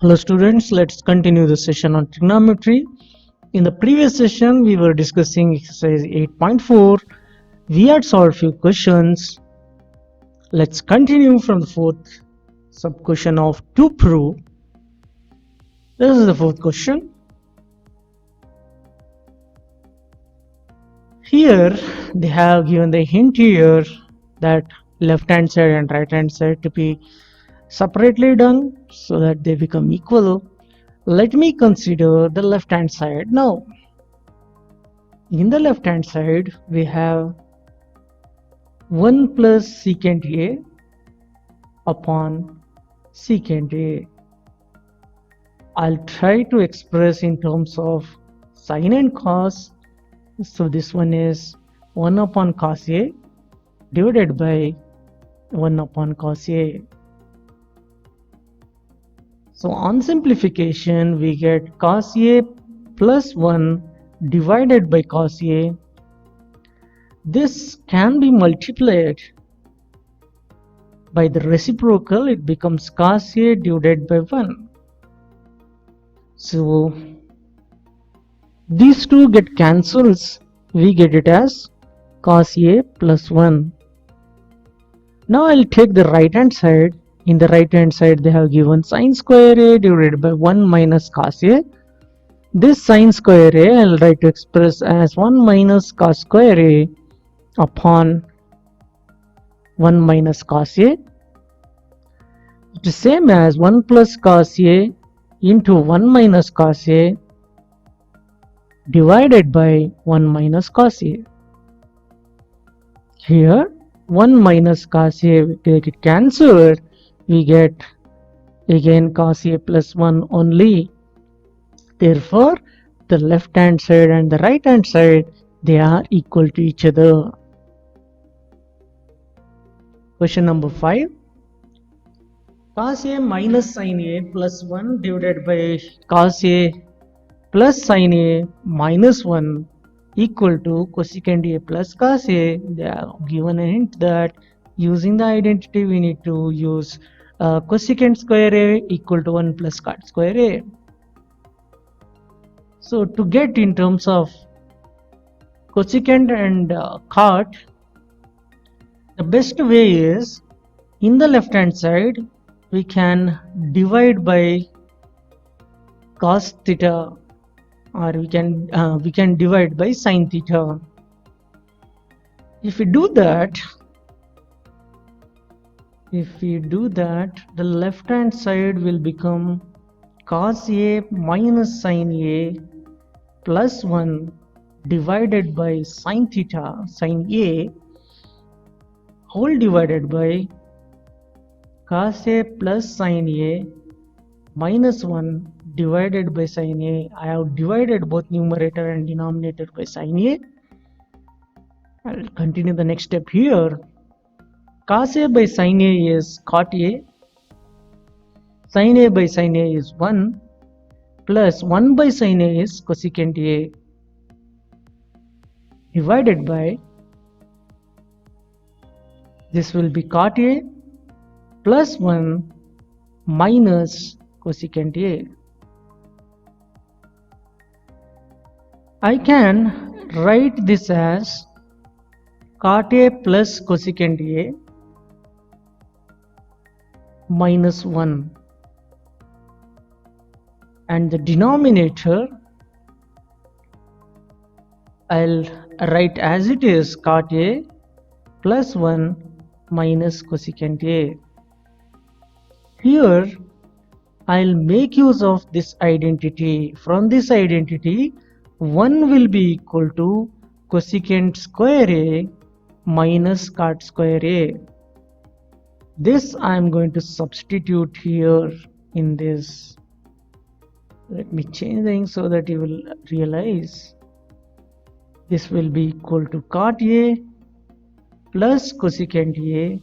Hello students, let's continue the session on trigonometry. In the previous session, we were discussing exercise 8.4. We had solved few questions. Let's continue from the fourth sub-question of to prove. This is the fourth question. Here, they have given the hint here that left-hand side and right-hand side to be separately done so that they become equal. Let me consider the left-hand side now. In the left hand side, we have 1 plus secant A upon secant A. I'll try to express in terms of sine and cos. So this one is 1 upon cos A divided by 1 upon cos A. So on simplification, we get cos A plus 1 divided by cos A. This can be multiplied by the reciprocal. It becomes cos A divided by 1. So these two get cancels. We get it as cos A plus 1. Now I'll take the right hand side. In the right hand side, they have given sine square A divided by 1 minus cos A. This sine square A I'll try to express as 1 minus cos square A upon 1 minus cos A. It is same as 1 plus cos A into 1 minus cos A divided by 1 minus cos A. Here 1 minus cos A get it cancelled. We get again cos A plus 1 only. Therefore, the left hand side and the right hand side, they are equal to each other. Question number 5. Cos A minus sin A plus 1 divided by cos A plus sin A minus 1 equal to cosecant A plus cos A. They are given a hint that using the identity we need to use cosecant square A equal to 1 plus cot square A. So to get in terms of cosecant and cot, the best way is in the left hand side we can divide by cos theta, or we can divide by sin theta. If we do that, the left hand side will become cos A minus sin A plus 1 divided by sin theta, sin A, whole divided by cos A plus sin A minus 1 divided by sin A. I have divided both numerator and denominator by sin A. I'll continue the next step here. Cos A by sin A is cot A. Sin A by sin A is 1 plus 1 by sin A is cosecant A divided by, this will be cot A plus 1 minus cosecant A. I can write this as cot A plus cosecant A minus 1, and the denominator I'll write as it is cot A plus 1 minus cosecant A. Here I'll make use of this identity. From this identity, 1 will be equal to cosecant square A minus cot square A. This I am going to substitute here in this. Let me change things so that you will realize. This will be equal to cot A plus cosecant A.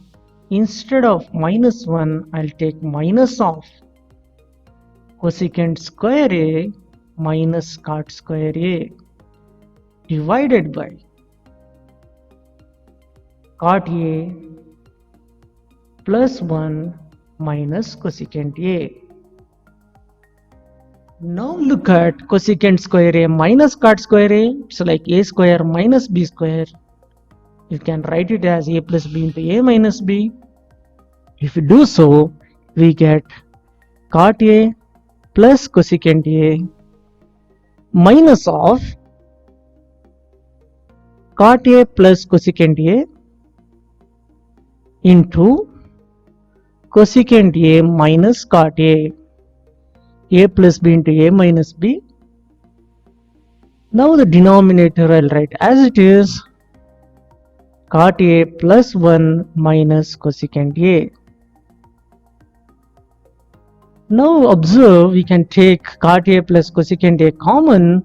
Instead of minus 1, I'll take minus of cosecant square A minus cot square A divided by cot A plus 1 minus cosecant A. Now look at cosecant square A minus cot square A. It's like A square minus B square. You can write it as A plus B into A minus B. If you do so, we get cot A plus cosecant A minus of cot A plus cosecant A into cosecant A minus cot A plus B into A minus B. Now the denominator I'll write as it is, cot A plus 1 minus cosecant A. Now observe, we can take cot A plus cosecant A common.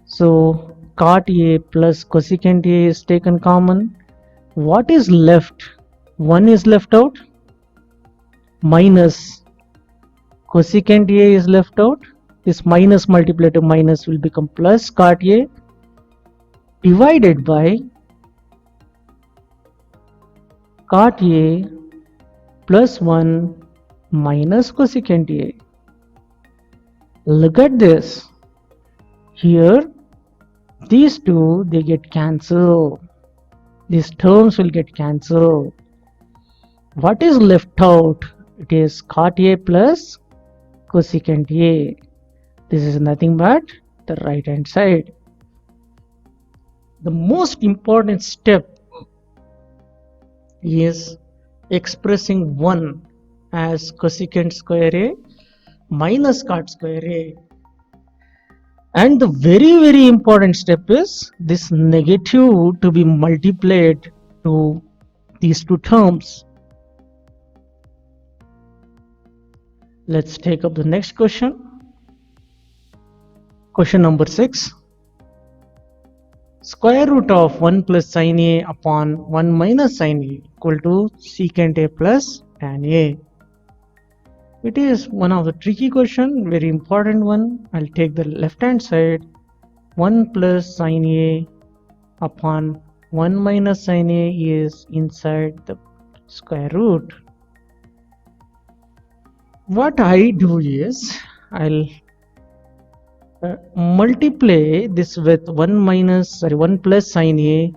So cot A plus cosecant A is taken common. What is left? 1 is left out. Minus cosecant A is left out. This minus multiplied to minus will become plus cot A divided by cot A plus 1 minus cosecant A. Look at this. Here, these two, they get cancelled. These terms will get cancelled. What is left out? It is cot A plus cosecant A. This is nothing but the right hand side. The most important step is expressing 1 as cosecant square A minus cot square A. And the very important step is this negative to be multiplied to these two terms. Let's take up the next question. Question number 6. Square root of 1 plus sin A upon 1 minus sin A equal to secant A plus tan A. It is one of the tricky question, very important one. I'll take the left hand side. 1 plus sin A upon 1 minus sin A is inside the square root. What I do is, I'll multiply this with 1 plus sin A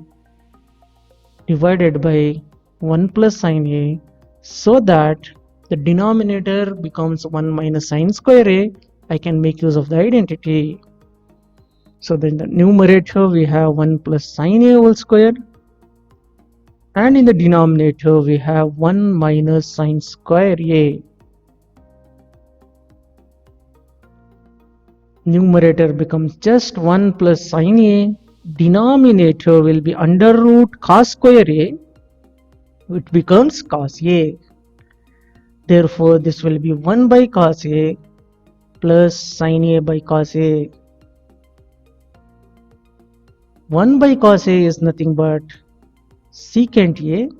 divided by 1 plus sin A, so that the denominator becomes 1 minus sin square A. I can make use of the identity. So then the numerator we have 1 plus sin A whole square, and in the denominator we have 1 minus sin square A. Numerator becomes just 1 plus sin A. Denominator will be under root cos square A. It becomes cos A. Therefore, this will be 1 by cos A plus sin A by cos A. 1 by cos A is nothing but secant A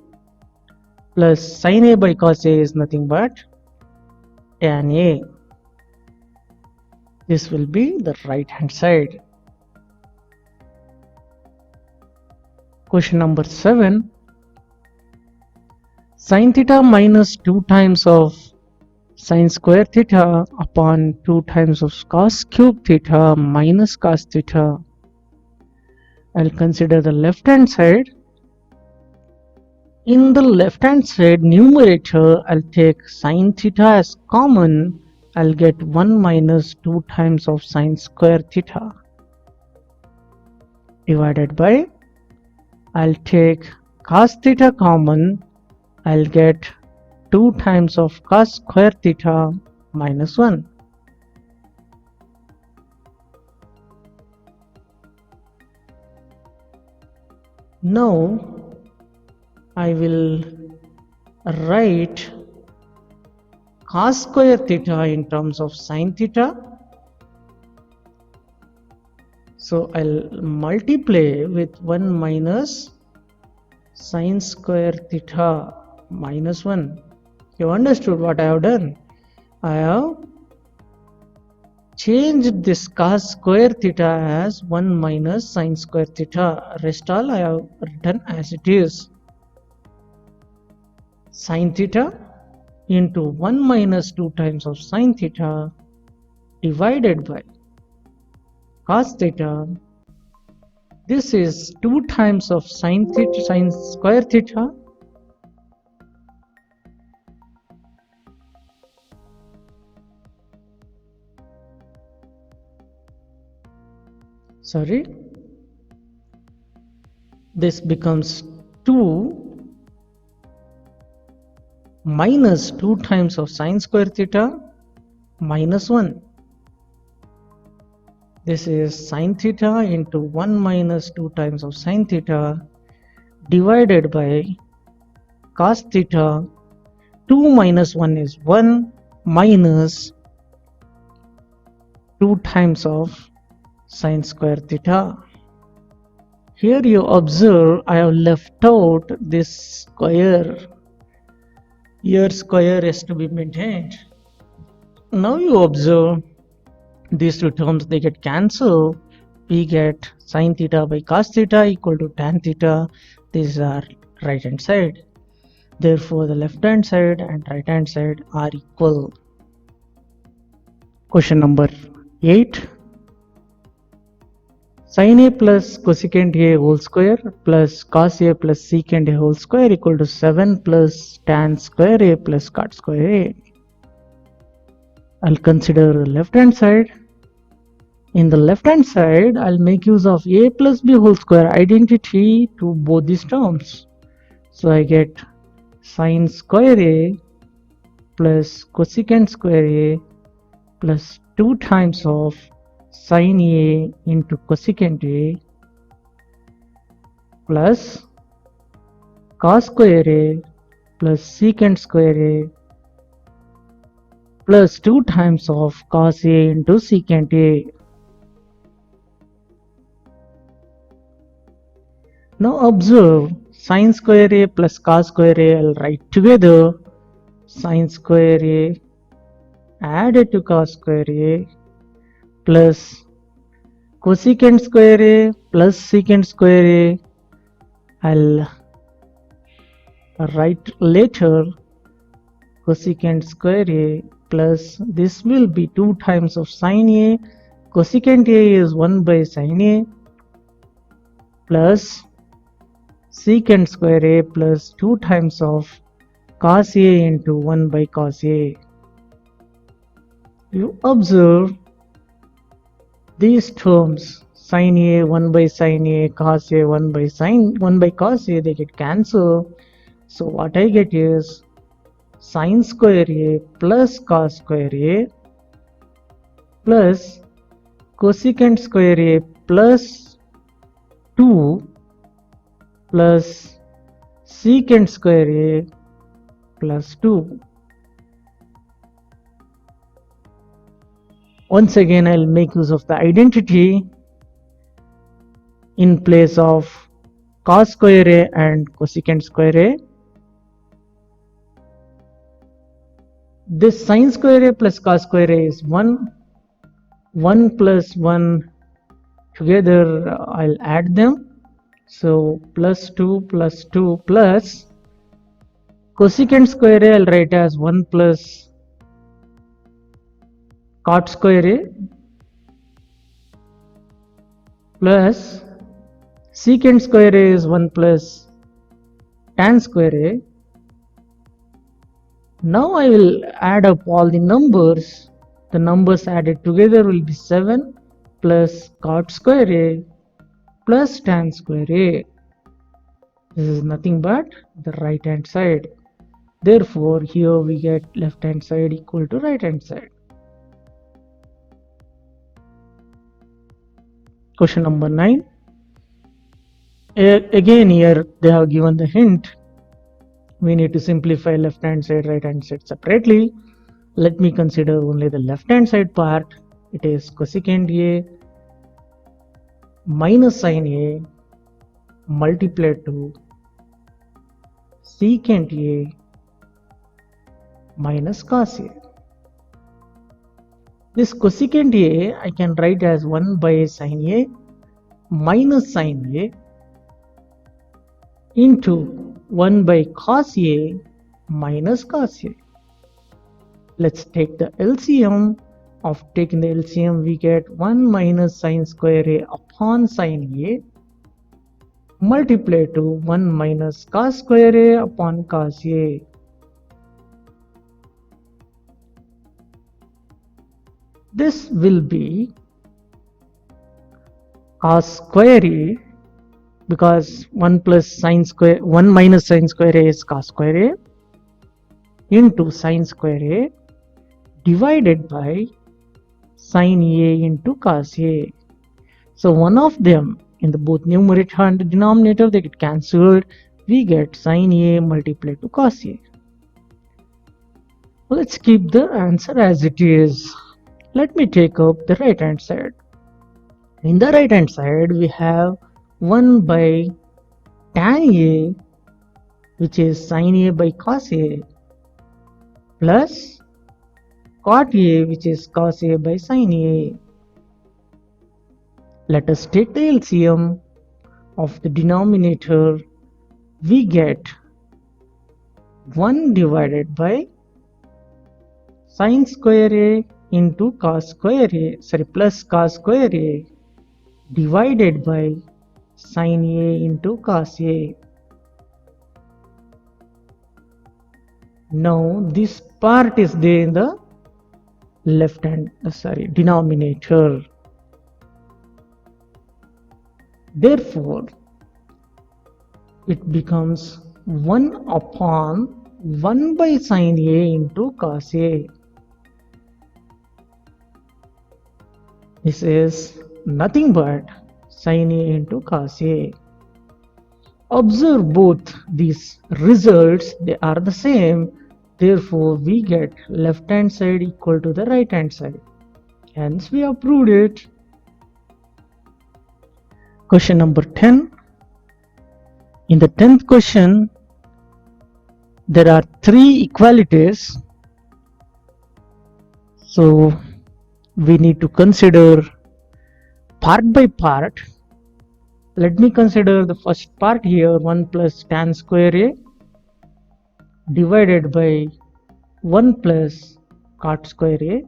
plus sin A by cos A is nothing but tan A. This will be the right hand side. Question number 7. Sin theta minus 2 times of sin square theta upon 2 times of cos cube theta minus cos theta. I'll consider the left hand side. In the left hand side numerator, I'll take sin theta as common. I'll get 1 minus 2 times of sin square theta divided by, I'll take cos theta common. I'll get 2 times of cos square theta minus 1. Now I will write cos square theta in terms of sin theta. So I'll multiply with 1 minus sin square theta minus 1. You understood what I have done? I have changed this cos square theta as 1 minus sin square theta. Rest all I have written as it is. Sin theta into 1 minus 2 times of sine theta divided by cos theta. This is 2 times of sine theta, sine square theta, sorry, this becomes 2 minus 2 times of sine square theta minus 1. This is sine theta into 1 minus 2 times of sine theta divided by cos theta. 2 minus 1 is 1 minus 2 times of sine square theta. Here you observe I have left out this square. Here square has to be maintained. Now you observe these two terms, they get cancelled. We get sine theta by cos theta equal to tan theta. These are right hand side. Therefore, the left hand side and right hand side are equal. Question number 8. Sin a plus cosecant a whole square plus cos a plus secant a whole square equal to 7 plus tan square a plus cot square a. I'll consider the left hand side. In the left hand side, I'll make use of a plus b whole square identity to both these terms. So I get sin square a plus cosecant square a plus 2 times of sin a into cosecant a plus cos square a plus secant square a plus 2 times of cos a into secant a. Now observe sin square a plus cos square a, I'll write together sin square a added to cos square a plus cosecant square a plus secant square a. I'll write later cosecant square a plus this will be 2 times of sin a. Cosecant a is 1 by sin a plus secant square a plus 2 times of cos a into 1 by cos a. You observe these terms sin a 1 by sin a, cos a 1 by cos a, they get cancelled. So what I get is sin square a plus cos square a plus cosecant square a plus 2 plus secant square a plus 2. Once again, I'll make use of the identity in place of cos square a and cosecant square a. This sin square a plus cos square a is 1. 1 plus 1 together, I'll add them. So plus 2 plus 2 plus cosecant square a, I'll write as 1 plus cot square a plus secant square a is 1 plus tan square a. Now I will add up all the numbers. The numbers added together will be 7 plus cot square a plus tan square a. This is nothing but the right hand side. Therefore, here we get left hand side equal to right hand side. Question number 9. Again here they have given the hint. We need to simplify left hand side, right hand side separately. Let me consider only the left hand side part. It is cosecant a minus sin a multiplied to secant a minus cos a. This cosecant a I can write as 1 by sin a minus sin a into 1 by cos a minus cos a. Let's take the LCM. Of taking the LCM, we get 1 minus sine square A upon sine A multiply to 1 minus cos square A upon cos A. This will be cos square A, because 1 minus sine square A is cos square A, into sine square A divided by sine A into cos A. So one of them in the both numerator and denominator, they get cancelled. We get sine A multiplied to cos A. Let's keep the answer as it is. Let me take up the right hand side. In the right hand side, we have 1 by tan A, which is sine A by cos A, plus cot A, which is cos A by sine A. Let us take the LCM of the denominator. We get 1 divided by sine square A into cos square A, plus cos square A divided by sine A into cos A. Now this part is there in the denominator. Therefore, it becomes 1 upon 1 by sine A into cos A. This is nothing but sine A into cos A. Observe both these results, they are the same. Therefore, we get left hand side equal to the right hand side. Hence, we have proved it. Question number 10. In the 10th question, there are 3 equalities. So, we need to consider part by part. Let me consider the first part here, 1 plus tan square A divided by 1 plus cot square A.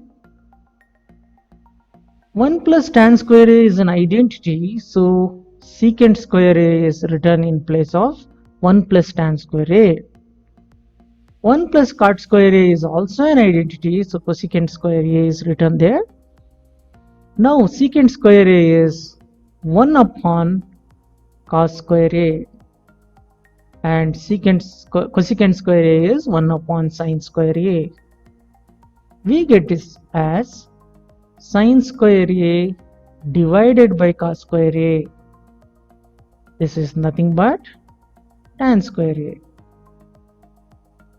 1 plus tan square A is an identity, so secant square A is written in place of 1 plus tan square A. 1 plus cot square A is also an identity, so cosecant square A is written there. Now secant square A is 1 upon cos square A, and cosecant square A is 1 upon sine square A. We get this as sine square A divided by cos square A. This is nothing but tan square A.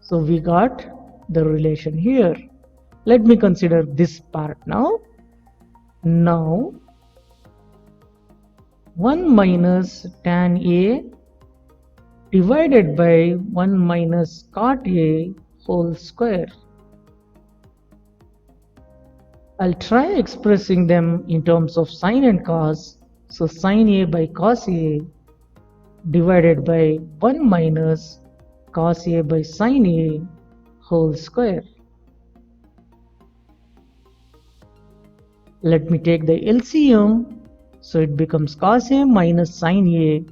So we got the relation here. Let me consider this part now. Now 1 minus tan A divided by 1 minus cot A whole square. I'll try expressing them in terms of sine and cos. So sine A by cos A divided by 1 minus cos A by sine A whole square. Let me take the LCM. So it becomes cos A minus sine A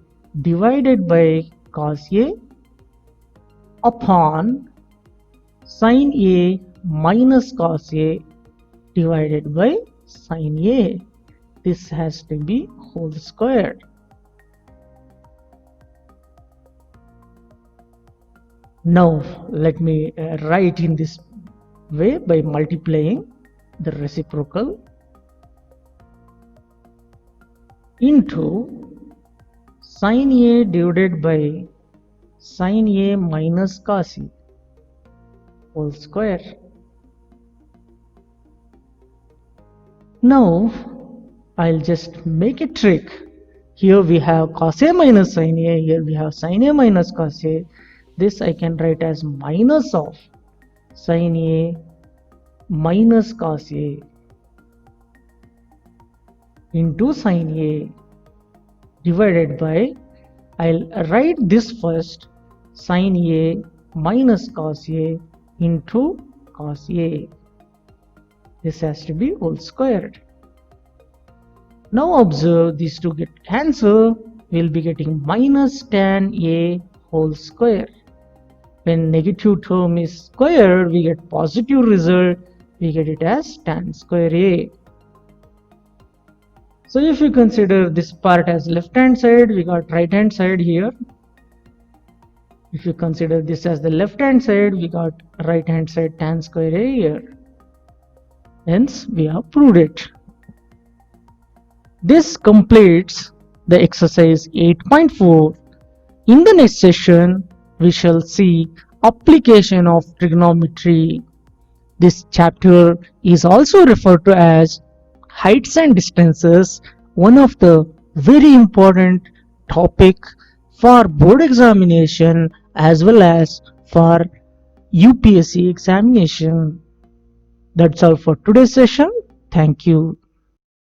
divided by cos A upon sine A minus cos A divided by sine A. This has to be whole squared. Now let me write in this way by multiplying the reciprocal into sine A divided by sine A minus cos A whole square. Now I'll just make a trick. Here we have cos A minus sine A, here we have sine A minus cos A. This I can write as minus of sine A minus cos A into sine A divided by, I'll write this first, sine A minus cos A into cos A. This has to be whole squared. Now observe these two get cancelled. We'll be getting minus tan A whole square. When negative term is squared, we get positive result. We get it as tan square A. So if you consider this part as left hand side, we got right hand side here. If you consider this as the left hand side, we got right hand side tan square A here. Hence we have proved it. This completes the exercise 8.4. In the next session, we shall see application of trigonometry. This chapter is also referred to as heights and distances, one of the very important topic for board examination as well as for UPSC examination. That's all for today's session. Thank you.